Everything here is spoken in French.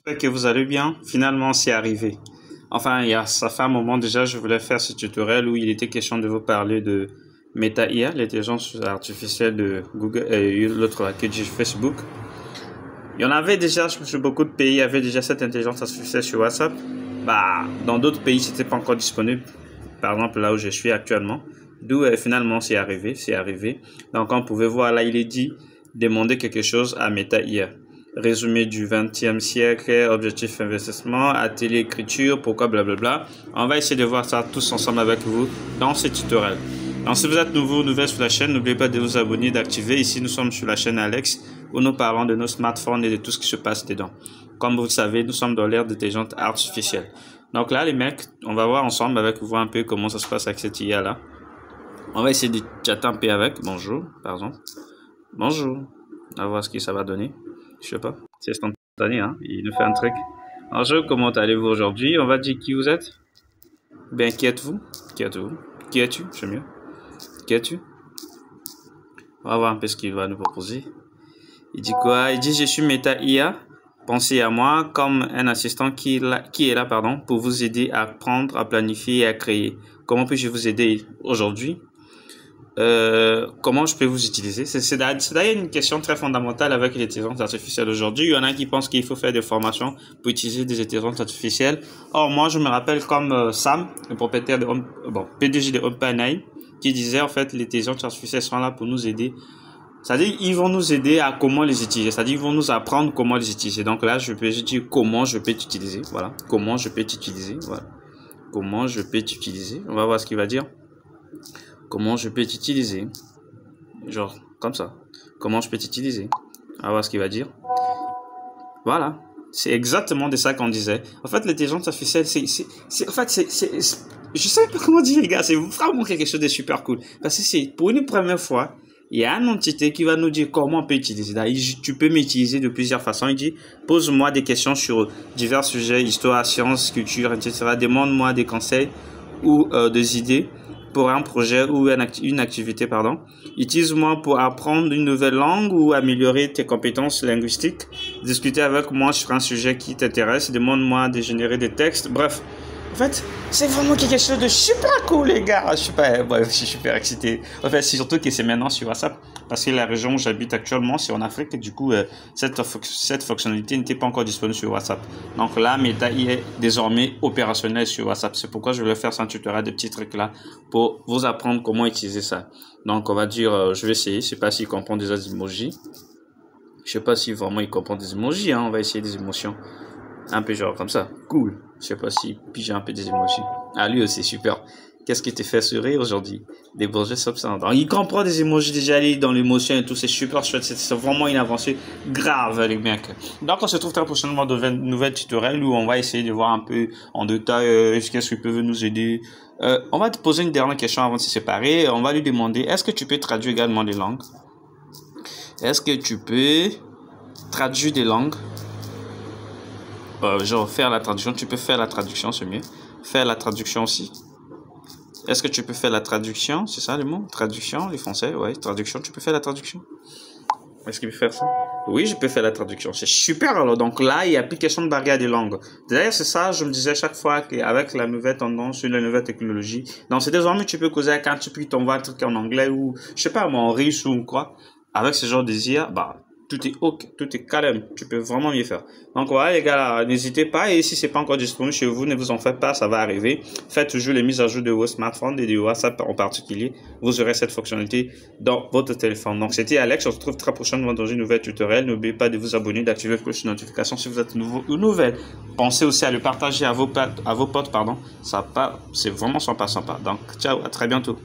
J'espère que vous allez bien. Finalement, c'est arrivé. Enfin, ça fait un moment déjà, je voulais faire ce tutoriel où il était question de vous parler de Meta IA, l'intelligence artificielle de Google et l'autre là, que dit Facebook. Il y en avait déjà sur beaucoup de pays, il y avait déjà cette intelligence artificielle sur WhatsApp. Dans d'autres pays, c'était pas encore disponible. Par exemple, là où je suis actuellement. D'où finalement c'est arrivé. Donc, on pouvait voir là, il est dit demander quelque chose à Meta IA. Résumé du 20e siècle, objectif investissement, atelier écriture, pourquoi blablabla. On va essayer de voir ça tous ensemble avec vous dans ce tutoriel. Donc si vous êtes nouvelle sur la chaîne, n'oubliez pas de vous abonner, d'activer. Ici, nous sommes sur la chaîne Alex où nous parlons de nos smartphones et de tout ce qui se passe dedans. Comme vous le savez, nous sommes dans l'ère d'intelligence artificielle. Donc là, les mecs, on va voir ensemble avec vous un peu comment ça se passe avec cette IA là. On va essayer de chatter un peu avec. Bonjour, pardon. Bonjour. On va voir ce que ça va donner. Je sais pas, c'est instantané, hein. Il nous fait un truc. Bonjour, comment allez-vous aujourd'hui? On va dire qui vous êtes. Ben, qui êtes-vous? Qui êtes-vous? Qui es-tu? C'est mieux. Qui es-tu? On va voir un peu ce qu'il va nous proposer. Il dit quoi? Il dit je suis Meta IA. Pensez à moi comme un assistant qui est là, pour vous aider à apprendre, à planifier et à créer. Comment puis-je vous aider aujourd'hui? Comment je peux vous utiliser? C'est d'ailleurs une question très fondamentale avec l'intelligence artificielle aujourd'hui. Il y en a qui pensent qu'il faut faire des formations pour utiliser des intelligences artificielles. Or, moi, je me rappelle comme Sam, le propriétaire de PDG de OpenAI, qui disait en fait l'intelligence artificielle sont là pour nous aider. C'est-à-dire ils vont nous aider à comment les utiliser. C'est-à-dire ils vont nous apprendre comment les utiliser. Donc là, je dire comment je peux t'utiliser. Voilà. Comment je peux t'utiliser. Voilà. Comment je peux t'utiliser. On va voir ce qu'il va dire. Comment je peux t'utiliser? Genre, comme ça. Comment je peux t'utiliser? On va voir ce qu'il va dire. Voilà. C'est exactement de ça qu'on disait. En fait, l'intelligence artificielle, je sais pas comment dire, les gars. C'est vraiment quelque chose de super cool. Parce que c'est, pour une première fois, il y a une entité qui va nous dire comment on peut utiliser. Là, tu peux m'utiliser de plusieurs façons. Il dit, pose-moi des questions sur divers sujets, histoire, sciences, culture, etc. Demande-moi des conseils ou des idées pour un projet ou une activité, pardon. Utilise-moi pour apprendre une nouvelle langue ou améliorer tes compétences linguistiques. Discuter avec moi sur un sujet qui t'intéresse. Demande-moi de générer des textes. Bref, en fait, c'est vraiment quelque chose de super cool, les gars. Je suis super excité. En fait, c'est surtout que c'est maintenant sur WhatsApp. Parce que la région où j'habite actuellement, c'est en Afrique. Et du coup, cette fonctionnalité n'était pas encore disponible sur WhatsApp. Donc là, Meta est désormais opérationnel sur WhatsApp. C'est pourquoi je vais faire un tutoriel de petits trucs là pour vous apprendre comment utiliser ça. Donc, on va dire, je vais essayer. Je sais pas s'il comprend déjà des emojis. Je sais pas si vraiment il comprend des emojis. Hein. On va essayer des émotions. Un peu genre comme ça. Cool. Je sais pas si pige un peu des émotions. Ah, lui aussi, super. Qu'est-ce qui te fait sourire aujourd'hui? Des bourgeois substants. Il comprend des émojis déjà allés dans l'émotion et tout. C'est super chouette. C'est vraiment une avancée grave, les mecs. Donc, on se retrouve très prochainement dans un nouvel tutoriel où on va essayer de voir un peu en détail qu'est-ce qui peut nous aider. On va te poser une dernière question avant de se séparer. On va lui demander, est-ce que tu peux traduire également des langues? Est-ce que tu peux traduire des langues? Genre faire la traduction, tu peux faire la traduction, c'est mieux. Faire la traduction aussi. Est-ce que tu peux faire la traduction? C'est ça le mot? Traduction, les français, ouais, traduction, tu peux faire la traduction? Est-ce qu'il peut faire ça? Oui, je peux faire la traduction. C'est super alors. Donc là, il n'y a plus question de barrière des langues. D'ailleurs, c'est ça, je me disais chaque fois qu'avec la nouvelle tendance, sur la nouvelle technologie, donc c'est désormais tu peux causer quand tu peux t'envoyer un truc en anglais ou, je sais pas, en russe ou quoi. Avec ce genre de IA, tout est ok, tout est calme, tu peux vraiment mieux faire. Donc voilà les gars, n'hésitez pas, et si c'est pas encore disponible chez vous, ne vous en faites pas, ça va arriver. Faites toujours les mises à jour de vos smartphones et de WhatsApp en particulier. Vous aurez cette fonctionnalité dans votre téléphone. Donc c'était Alex, on se retrouve très prochainement dans une nouvelle tutoriel. N'oubliez pas de vous abonner, d'activer la cloche de notification si vous êtes nouveau ou nouvelle. Pensez aussi à le partager à vos potes, pardon. Ça c'est vraiment sympa. Donc ciao, à très bientôt.